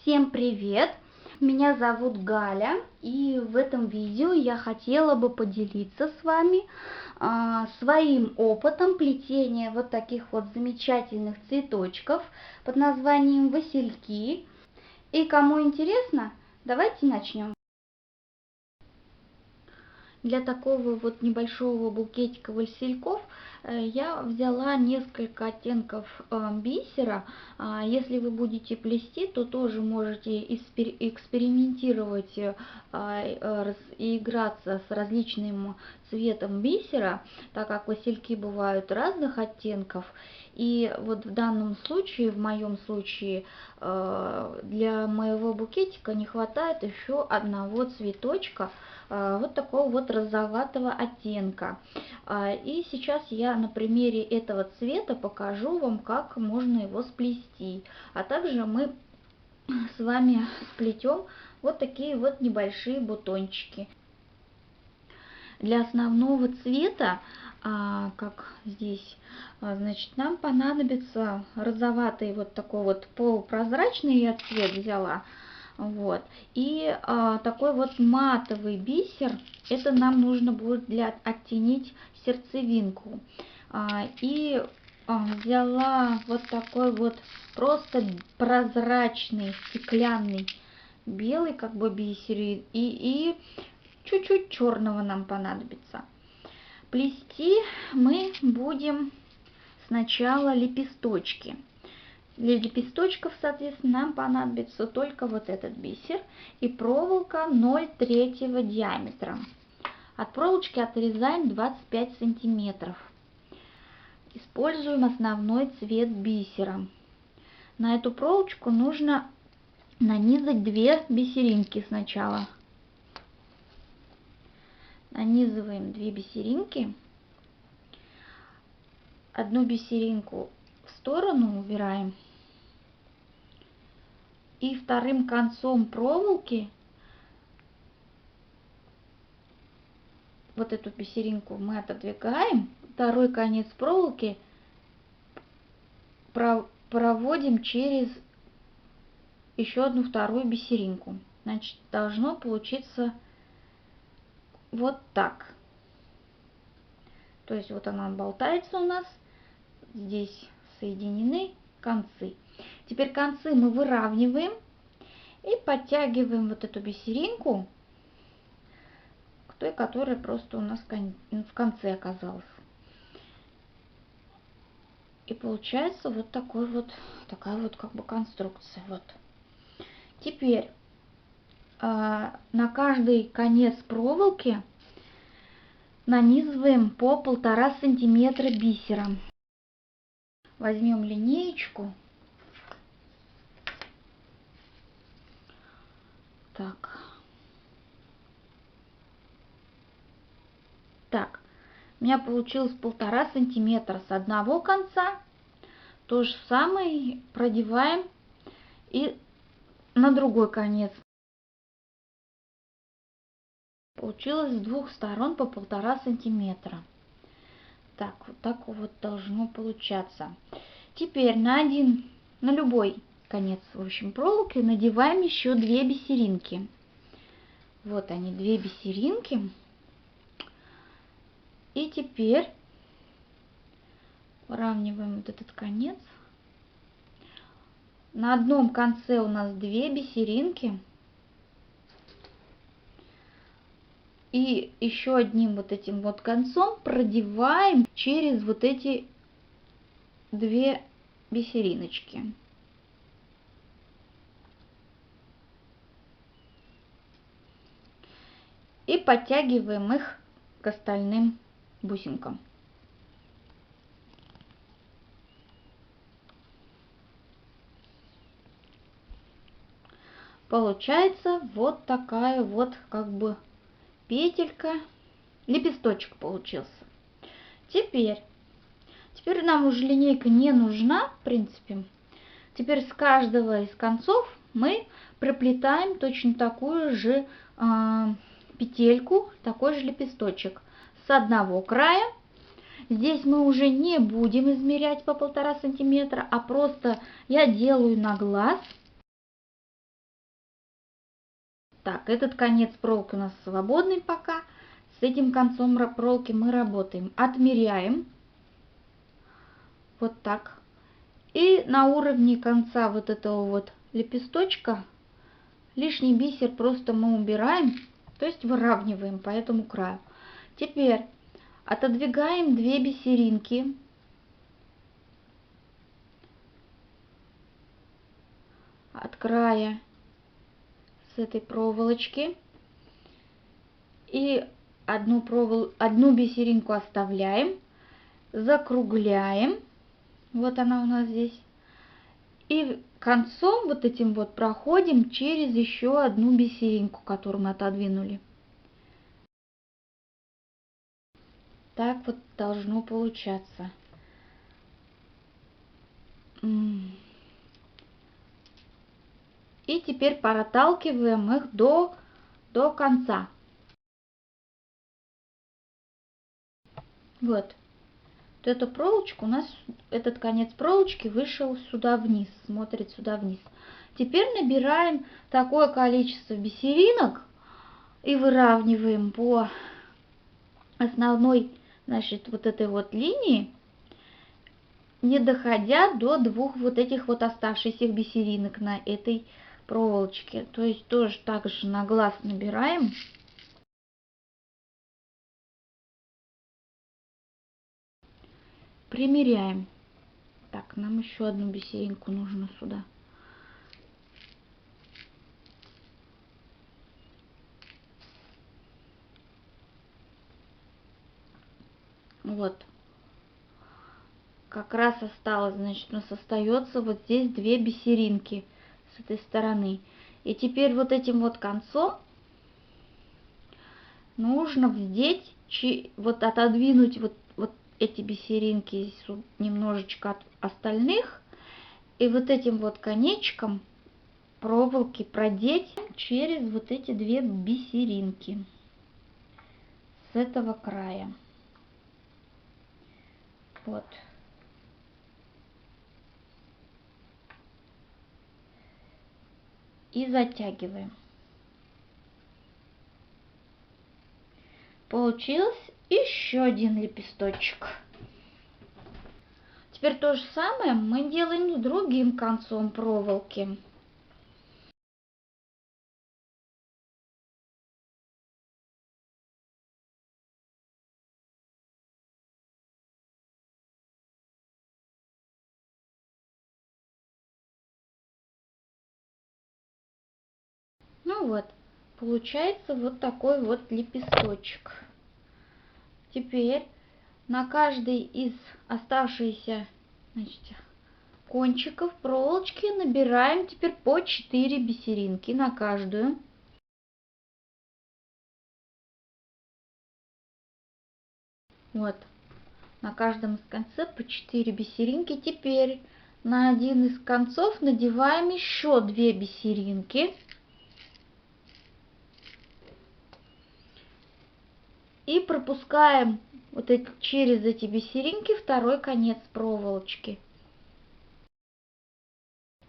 Всем привет! Меня зовут Галя, и в этом видео я хотела бы поделиться с вами своим опытом плетения вот таких вот замечательных цветочков под названием васильки. И кому интересно, давайте начнем. Для такого вот небольшого букетика васильков я взяла несколько оттенков бисера. Если вы будете плести, то тоже можете экспериментировать и играться с различным цветом бисера, так как васильки бывают разных оттенков. И вот в данном случае, в моем случае, для моего букетика не хватает еще одного цветочка, вот такого вот розоватого оттенка. И сейчас я на примере этого цвета покажу вам, как можно его сплести. А также мы с вами сплетем вот такие вот небольшие бутончики. Для основного цвета, как здесь, значит, нам понадобится розоватый вот такой вот полупрозрачный, я цвет взяла. Вот. И такой вот матовый бисер, это нам нужно будет для оттенить сердцевинку. И взяла вот такой вот просто прозрачный стеклянный белый как бы бисер, и чуть-чуть черного нам понадобится. Плести мы будем сначала лепесточки. Для лепесточков, соответственно, нам понадобится только вот этот бисер и проволока 0,3 диаметра. От проволочки отрезаем 25 сантиметров. Используем основной цвет бисера. На эту проволочку нужно нанизать 2 бисеринки сначала. Нанизываем 2 бисеринки. Одну бисеринку в сторону убираем. И вторым концом проволоки вот эту бисеринку мы отодвигаем. Второй конец проволоки проводим через еще одну вторую бисеринку. Значит, должно получиться вот так. То есть вот она болтается у нас. Здесь соединены концы. Теперь концы мы выравниваем и подтягиваем вот эту бисеринку к той, которая просто у нас в конце оказалась. И получается вот такая вот как бы конструкция. Вот. Теперь на каждый конец проволоки нанизываем по 1,5 сантиметра бисера. Возьмем линеечку. Так. У меня получилось 1,5 сантиметра с одного конца. То же самое продеваем и на другой конец. Получилось с двух сторон по 1,5 сантиметра. Так вот должно получаться. Теперь на любой конец, в общем, проволоки надеваем еще 2 бисеринки. Вот они, 2 бисеринки. И теперь выравниваем вот этот конец. На одном конце у нас 2 бисеринки. И еще одним вот этим вот концом продеваем через вот эти 2 бисериночки. И подтягиваем их к остальным бусинкам. Получается вот такая вот как бы петелька, лепесточек получился. Теперь нам уже линейка не нужна, в принципе. Теперь с каждого из концов мы проплетаем точно такую же петельку, такой же лепесточек. С одного края. Здесь мы уже не будем измерять по 1,5 сантиметра, а просто я делаю на глаз. Так, этот конец проволоки у нас свободный пока. С этим концом проволоки мы работаем. Отмеряем. Вот так. И на уровне конца вот этого вот лепесточка лишний бисер просто мы убираем, то есть выравниваем по этому краю. Теперь отодвигаем 2 бисеринки. От края с этой проволочки. И одну бисеринку оставляем, закругляем. Вот она у нас здесь. И концом вот этим вот проходим через еще одну бисеринку, которую мы отодвинули. Так вот должно получаться. И теперь проталкиваем их до конца. Вот эту проволочку у нас, этот конец проволочки вышел сюда вниз, смотрит сюда вниз. Теперь набираем такое количество бисеринок и выравниваем по основной, значит, вот этой вот линии, не доходя до 2 вот этих вот оставшихся бисеринок на этой проволочке. То есть тоже так же на глаз набираем. Примеряем. Так, нам еще одну бисеринку нужно сюда. Вот. Как раз осталось, значит, у нас остается вот здесь 2 бисеринки с этой стороны. И теперь вот этим вот концом нужно вздеть, вот отодвинуть вот эти бисеринки немножечко от остальных. И вот этим вот конечком проволоки продеть через вот эти 2 бисеринки с этого края. Вот. И затягиваем. Получился еще один лепесточек. Теперь то же самое мы делаем с другим концом проволоки. Ну вот, получается вот такой вот лепесточек. Теперь на каждый из оставшихся, значит, кончиков проволочки набираем теперь по 4 бисеринки на каждую. Вот, на каждом из концов по 4 бисеринки. Теперь на один из концов надеваем еще 2 бисеринки. И пропускаем вот через эти бисеринки второй конец проволочки.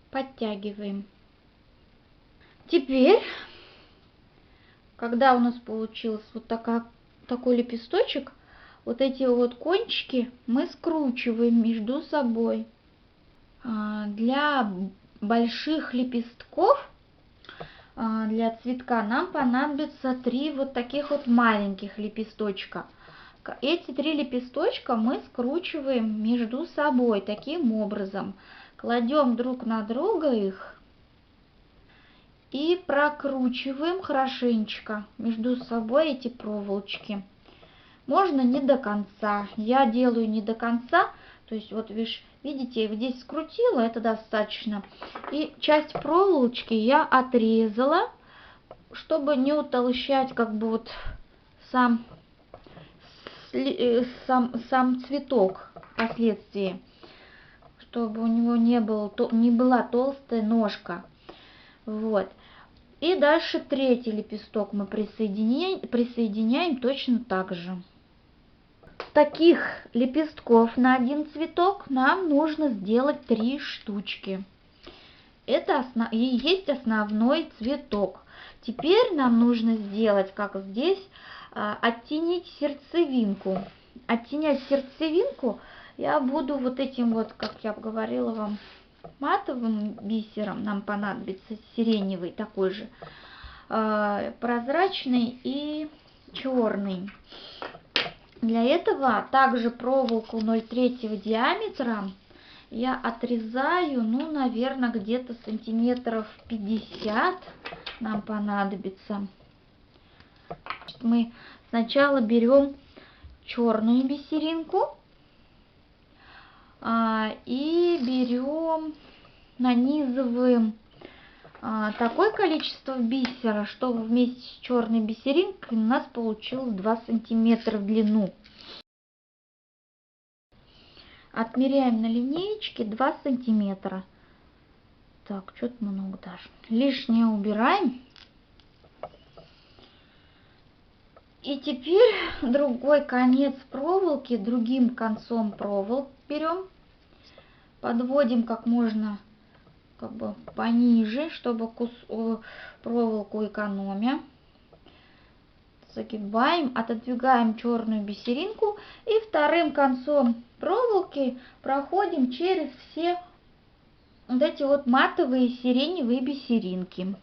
Подтягиваем. Теперь, когда у нас получился вот такой лепесточек, вот эти вот кончики мы скручиваем между собой. Для больших лепестков, для цветка нам понадобится 3 вот таких вот маленьких лепесточка. Эти 3 лепесточка мы скручиваем между собой таким образом. Кладем друг на друга их и прокручиваем хорошенечко между собой эти проволочки. Можно не до конца. Я делаю не до конца. То есть вот видите, вот здесь скрутила, это достаточно. И часть проволочки я отрезала, чтобы не утолщать как бы вот сам цветок впоследствии, чтобы у него не была толстая ножка. Вот. И дальше третий лепесток мы присоединяем точно так же. Таких лепестков на один цветок нам нужно сделать 3 штучки. Это и есть основной цветок. Теперь нам нужно сделать, как здесь, оттенить сердцевинку. Оттенять сердцевинку я буду вот этим вот, как я говорила вам, матовым бисером. Нам понадобится сиреневый такой же, прозрачный и черный. Для этого также проволоку 0,3 диаметра я отрезаю, ну, наверное, где-то сантиметров 50 нам понадобится. Мы сначала берем черную бисеринку и берем, нанизываем такое количество бисера, что вместе с черной бисеринкой у нас получилось 2 сантиметра в длину. Отмеряем на линеечке 2 сантиметра. Так, что-то много даже. Лишнее убираем. И теперь другой конец проволоки, другим концом проволоки берем, подводим как можно пониже, чтобы проволоку экономя. Загибаем, отодвигаем черную бисеринку и вторым концом проволоки проходим через все вот эти вот матовые сиреневые бисеринки.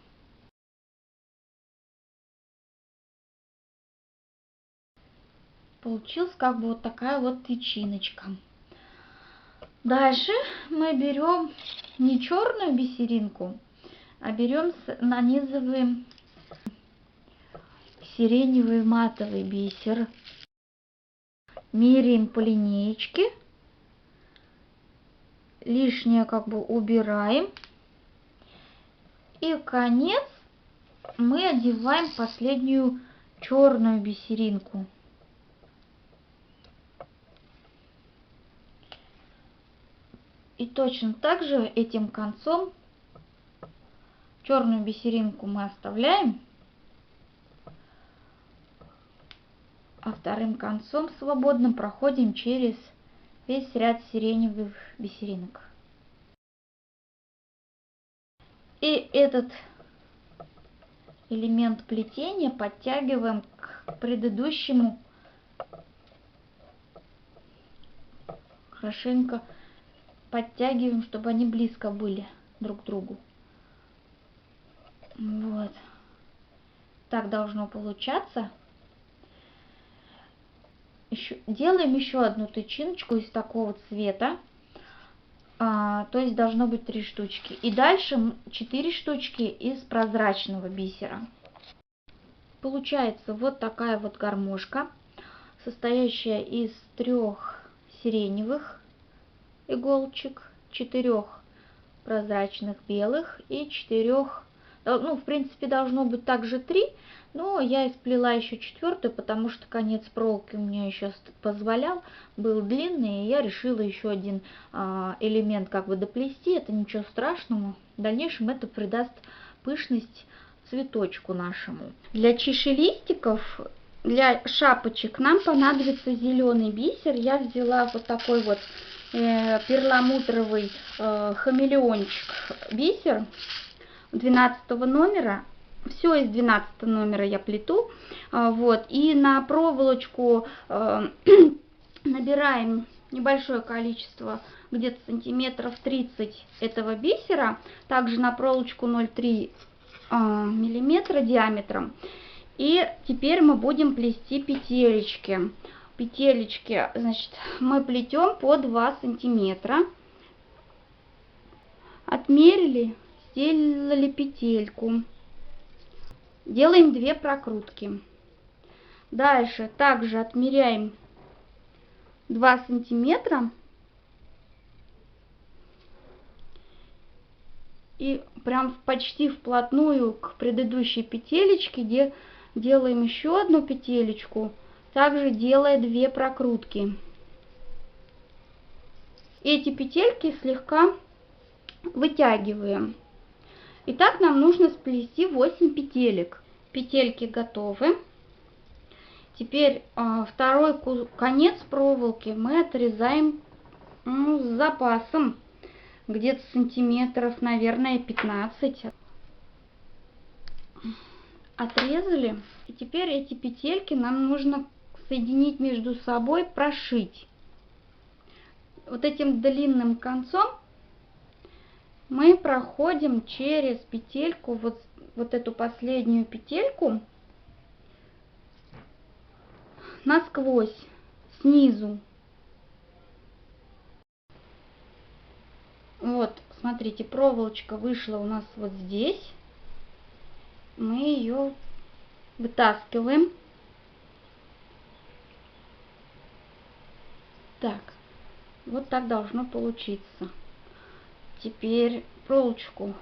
Получилась вот такая вот тычиночка. Дальше мы берем не черную бисеринку, а берем, нанизываем сиреневый матовый бисер. Меряем по линеечке. Лишнее убираем. И в конец мы одеваем последнюю черную бисеринку. И точно так же этим концом черную бисеринку мы оставляем, а вторым концом свободным проходим через весь ряд сиреневых бисеринок. И этот элемент плетения подтягиваем к предыдущему, хорошенько подтягиваем, чтобы они близко были друг к другу. Вот. Так должно получаться. Делаем еще одну тычиночку из такого цвета. То есть должно быть 3 штучки. И дальше 4 штучки из прозрачного бисера. Получается вот такая вот гармошка, состоящая из 3 сиреневых иголочек, 4 прозрачных белых и 4, ну, в принципе, должно быть также 3, но я сплела еще 4, потому что конец проволоки у меня еще позволял, был длинный, и я решила еще один элемент доплести. Это ничего страшного, в дальнейшем это придаст пышность цветочку нашему. Для чашелистиков, для шапочек нам понадобится зеленый бисер. Я взяла вот такой вот перламутровый хамелеончик бисер 12 номера. Все из 12 номера я плету. Вот. И на проволочку набираем небольшое количество, где-то сантиметров 30 этого бисера. Также на проволочку 0,3 миллиметра диаметром. И теперь мы будем плести петелечки. Петелечки, значит, мы плетем по 2 сантиметра. Отмерили, сделали петельку. Делаем 2 прокрутки. Дальше также отмеряем 2 сантиметра. И прям почти вплотную к предыдущей петелечке, где делаем еще одну петелечку, также делая 2 прокрутки. Эти петельки слегка вытягиваем. Итак, нам нужно сплести 8 петелек. Петельки готовы. Теперь второй конец проволоки мы отрезаем с запасом. Где-то сантиметров, наверное, 15. отрезали. И теперь эти петельки нам нужно соединить между собой, прошить. Вот этим длинным концом мы проходим через петельку, вот эту последнюю петельку, насквозь, снизу. Вот, смотрите, проволочка вышла у нас вот здесь. Мы ее вытаскиваем. Так, вот так должно получиться. Теперь проволочку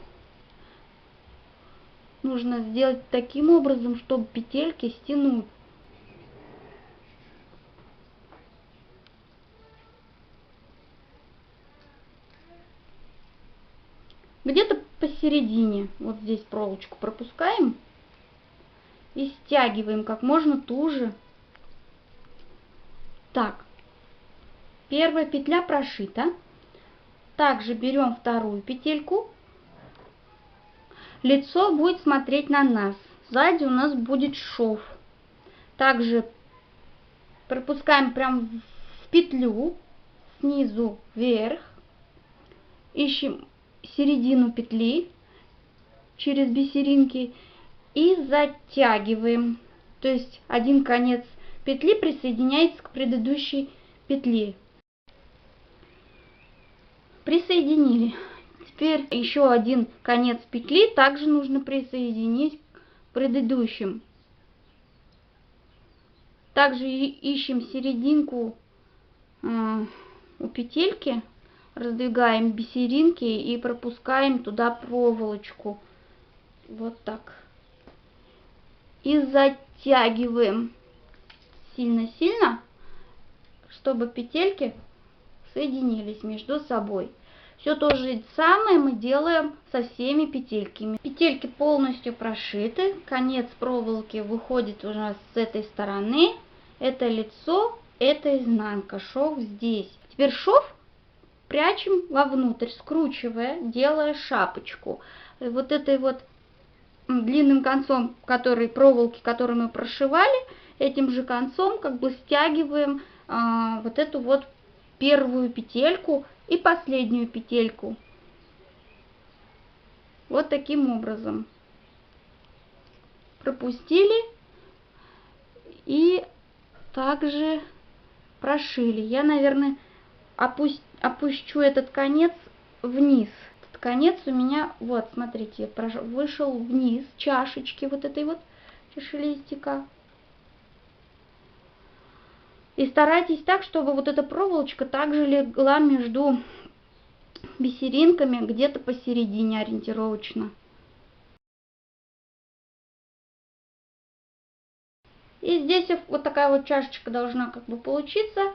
нужно сделать таким образом, чтобы петельки стянуть. Где-то посередине, вот здесь проволочку пропускаем и стягиваем как можно туже. Так, первая петля прошита. Также берем вторую петельку. Лицо будет смотреть на нас. Сзади у нас будет шов. Также пропускаем прям в петлю снизу вверх. Ищем середину петли через бисеринки и затягиваем. То есть один конец петли присоединяется к предыдущей петле. Присоединили. Теперь еще один конец петли также нужно присоединить к предыдущим. Также ищем серединку у петельки, раздвигаем бисеринки и пропускаем туда проволочку. Вот так. И затягиваем сильно-сильно, чтобы петельки соединились между собой. Все то же самое мы делаем со всеми петельками. Петельки полностью прошиты. Конец проволоки выходит у нас с этой стороны. Это лицо, это изнанка. Шов здесь. Теперь шов прячем вовнутрь, скручивая, делая шапочку. И вот этой вот длинным концом проволоки, который мы прошивали, этим же концом как бы стягиваем вот эту вот первую петельку и последнюю петельку. Вот таким образом. Пропустили и также прошили. Я, наверное, опущу этот конец вниз. Этот конец у меня, вот, смотрите, вышел вниз чашечки вот этой вот чашелистика. И старайтесь так, чтобы вот эта проволочка также легла между бисеринками, где-то посередине ориентировочно. И здесь вот такая вот чашечка должна как бы получиться.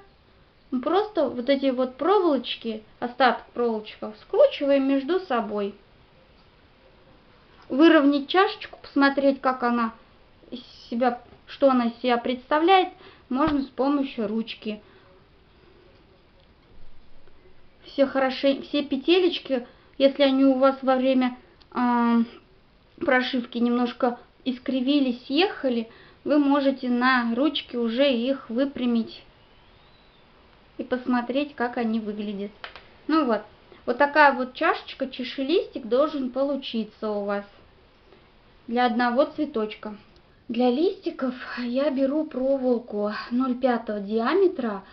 Мы просто вот эти вот проволочки, остаток проволочков, скручиваем между собой. Выровнять чашечку, посмотреть, как она что она из себя представляет, можно с помощью ручки. Все петелечки, если они у вас во время прошивки немножко искривились, съехали, вы можете на ручке уже их выпрямить и посмотреть, как они выглядят. Ну вот, вот такая вот чашечка, чашелистик должен получиться у вас для одного цветочка. Для листиков я беру проволоку 0,5 диаметра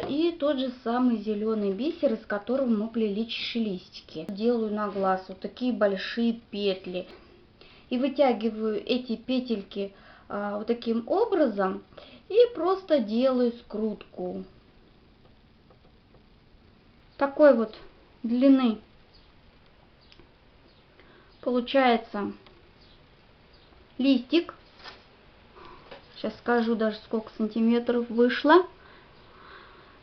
и тот же самый зеленый бисер, из которого мы плели чашелистики. Делаю на глаз вот такие большие петли и вытягиваю эти петельки вот таким образом и просто делаю скрутку такой вот длины. Получается листик. Сейчас скажу даже, сколько сантиметров вышло.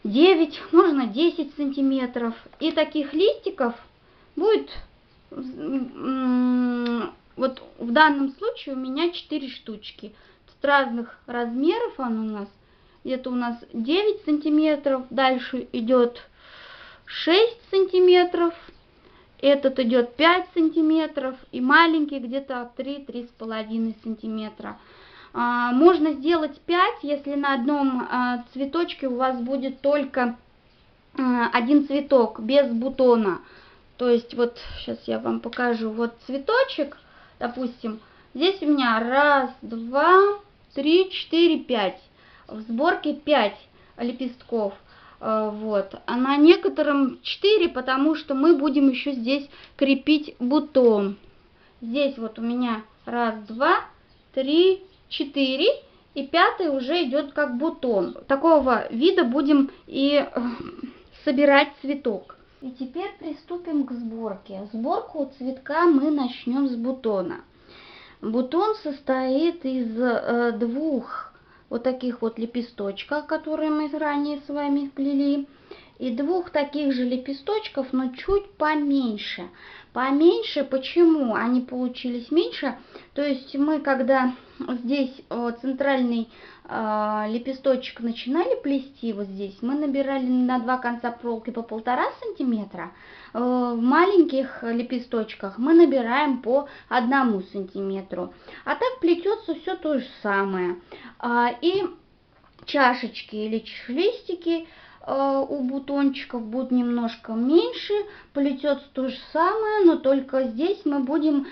9, можно 10 сантиметров. И таких листиков будет, вот в данном случае у меня 4 штучки. Тут разных размеров он у нас. Где-то у нас 9 сантиметров. Дальше идет 6 сантиметров. Этот идет 5 сантиметров и маленький где-то 3-3,5 сантиметра. Можно сделать 5, если на одном цветочке у вас будет только один цветок без бутона. То есть вот сейчас я вам покажу. Вот цветочек, допустим, здесь у меня 1, 2, 3, 4, 5. В сборке 5 лепестков. Вот. А на некотором 4, потому что мы будем еще здесь крепить бутон. Здесь вот у меня 1, 2, 3, 4. И 5 уже идет как бутон. Такого вида будем и собирать цветок. И теперь приступим к сборке. Сборку цветка мы начнем с бутона. Бутон состоит из двух вот таких вот лепесточков, которые мы ранее с вами вплели, и двух таких же лепесточков, но чуть поменьше. Поменьше, почему они получились меньше? То есть мы, когда здесь центральный лепесточек начинали плести, вот здесь, мы набирали на два конца проволоки по 1,5 сантиметра. В маленьких лепесточках мы набираем по 1 сантиметру. А так плетется все то же самое. И чашечки или листики у бутончиков будут немножко меньше, плетется то же самое, но только здесь мы будем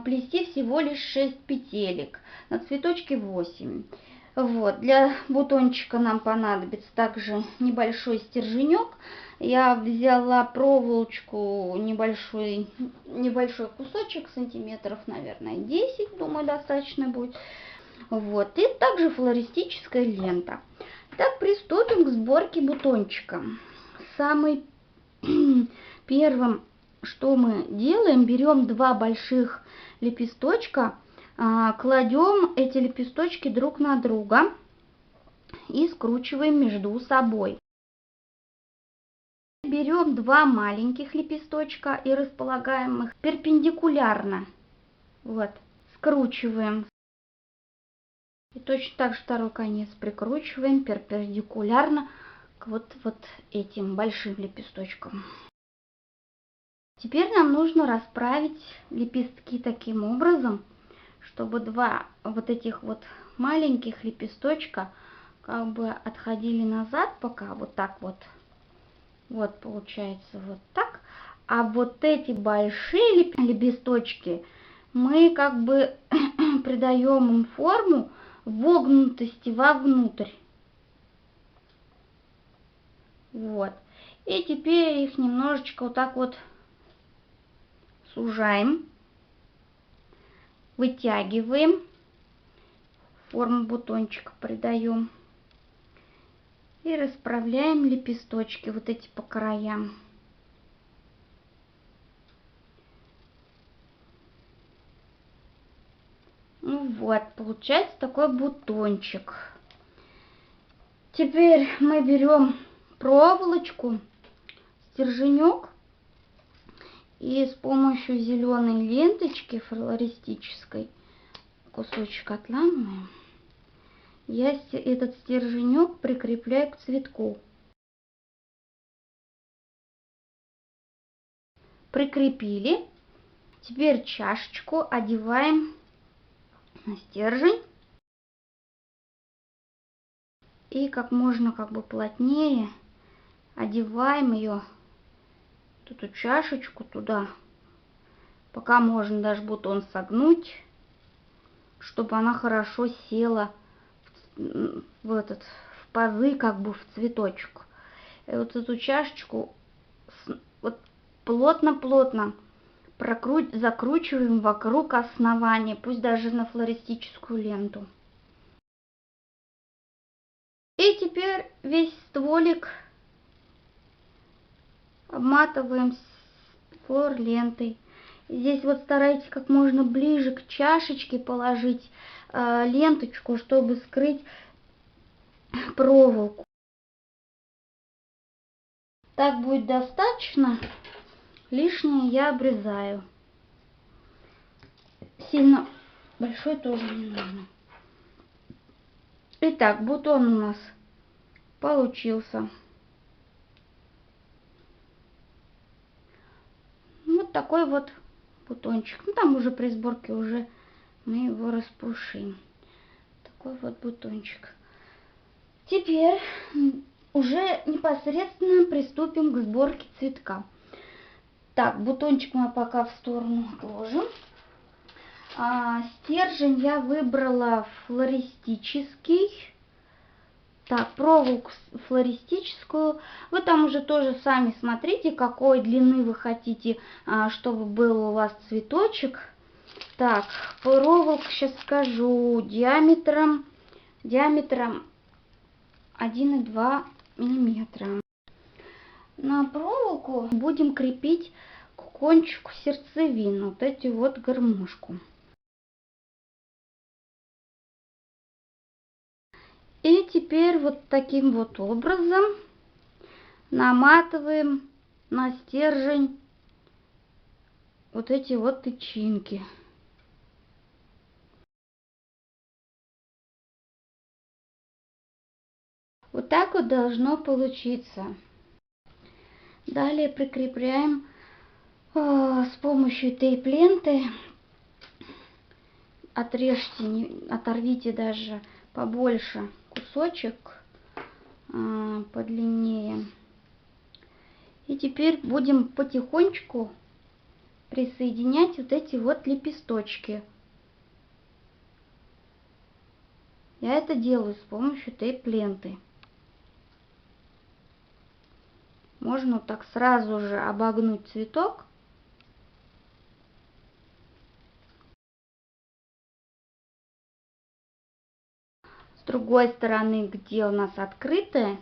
плести всего лишь 6 петелек, на цветочке 8. Вот, для бутончика нам понадобится также небольшой стерженек. Я взяла проволочку, небольшой кусочек, сантиметров, наверное, 10, думаю, достаточно будет. Вот, и также флористическая лента. Так, приступим к сборке бутончика. Самым первым, что мы делаем, берем два больших лепесточка, кладем эти лепесточки друг на друга и скручиваем между собой. Берем два маленьких лепесточка и располагаем их перпендикулярно. Вот, скручиваем. И точно так же второй конец прикручиваем перпендикулярно к вот этим большим лепесточкам. Теперь нам нужно расправить лепестки таким образом, чтобы два вот этих вот маленьких лепесточка как бы отходили назад пока, вот так вот. Вот получается вот так. А вот эти большие лепесточки мы как бы придаем им форму вогнутости вовнутрь. Вот. И теперь их немножечко вот так вот сужаем, вытягиваем, форму бутончика придаем и расправляем лепесточки вот эти по краям. Ну вот, получается такой бутончик. Теперь мы берем проволочку, стерженек и с помощью зеленой ленточки флористической, кусочек отламываем, я этот стерженек прикрепляю к цветку. Прикрепили. Теперь чашечку одеваем на стержень и как можно плотнее одеваем ее, эту чашечку туда, пока можно даже бутон согнуть, чтобы она хорошо села в пазы, в цветочек. И вот эту чашечку вот плотно-плотно закручиваем вокруг основания, пусть даже на флористическую ленту. И теперь весь стволик обматываем флор-лентой. Здесь вот старайтесь как можно ближе к чашечке положить ленточку, чтобы скрыть проволоку. Так будет достаточно. Лишнее я обрезаю. Сильно большой тоже не нужно. Итак, бутон у нас получился. Вот такой вот бутончик. Ну, там уже при сборке уже мы его распушим. Такой вот бутончик. Теперь уже непосредственно приступим к сборке цветка. Так, бутончик мы пока в сторону отложим. Стержень я выбрала флористический. Так, проволоку флористическую. Вы там уже тоже сами смотрите, какой длины вы хотите, чтобы был у вас цветочек. Так, проволоку сейчас скажу. Диаметром 1,2 миллиметра. На проволоку будем крепить к кончику сердцевину, вот эти вот гармошку. И теперь вот таким вот образом наматываем на стержень вот эти вот тычинки. Вот так вот должно получиться. Далее прикрепляем с помощью тейп-ленты. Отрежьте, оторвите даже побольше кусочек подлиннее. И теперь будем потихонечку присоединять вот эти вот лепесточки. Я это делаю с помощью тейп-ленты. Можно вот так сразу же обогнуть цветок. С другой стороны, где у нас открытое,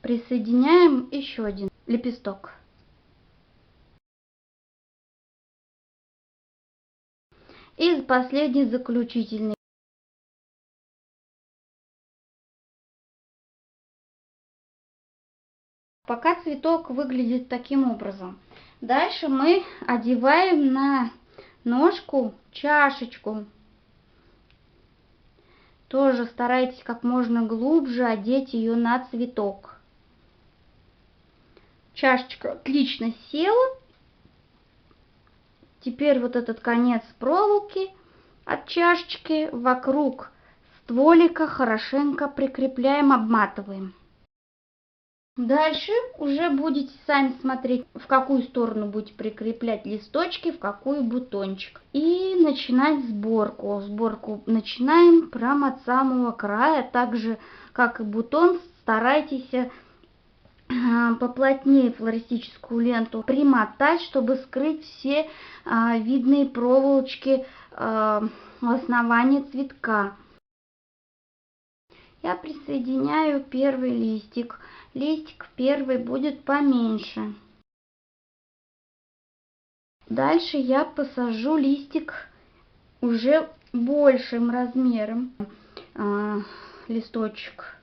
присоединяем еще один лепесток. И последний, заключительный. Пока цветок выглядит таким образом. Дальше мы одеваем на ножку чашечку. Тоже старайтесь как можно глубже одеть ее на цветок. Чашечка отлично села. Теперь вот этот конец проволоки от чашечки вокруг стволика хорошенько прикрепляем, обматываем. Дальше уже будете сами смотреть, в какую сторону будете прикреплять листочки, в какую бутончик. И начинать сборку. Сборку начинаем прямо от самого края. Так же, как и бутон, старайтесь поплотнее флористическую ленту примотать, чтобы скрыть все видные проволочки в основании цветка. Я присоединяю первый листик. Листик первый будет поменьше. Дальше я посажу листик уже большим размером. Листочек.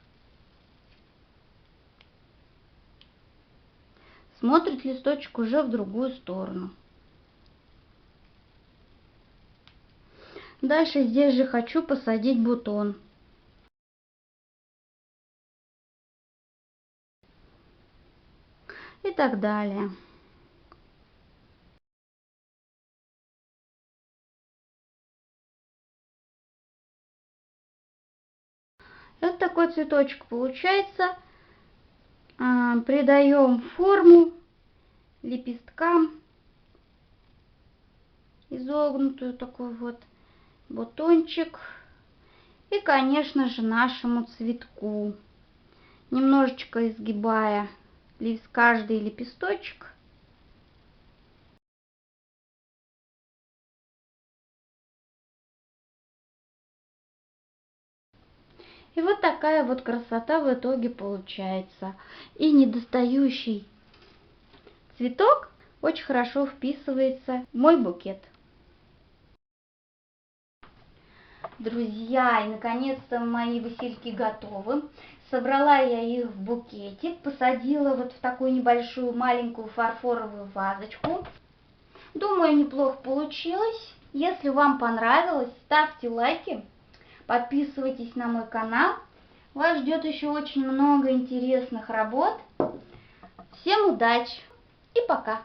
Смотрит листочек уже в другую сторону. Дальше здесь же хочу посадить бутон. И так далее. Вот такой цветочек получается. Придаем форму лепесткам. Изогнутую такой вот бутончик. И, конечно же, нашему цветку. Немножечко изгибая каждый лепесточек. И вот такая вот красота в итоге получается. И недостающий цветок очень хорошо вписывается в мой букет. Друзья, и наконец-то мои васильки готовы. Собрала я их в букетик, посадила вот в такую небольшую маленькую фарфоровую вазочку. Думаю, неплохо получилось. Если вам понравилось, ставьте лайки, подписывайтесь на мой канал. Вас ждет еще очень много интересных работ. Всем удачи и пока!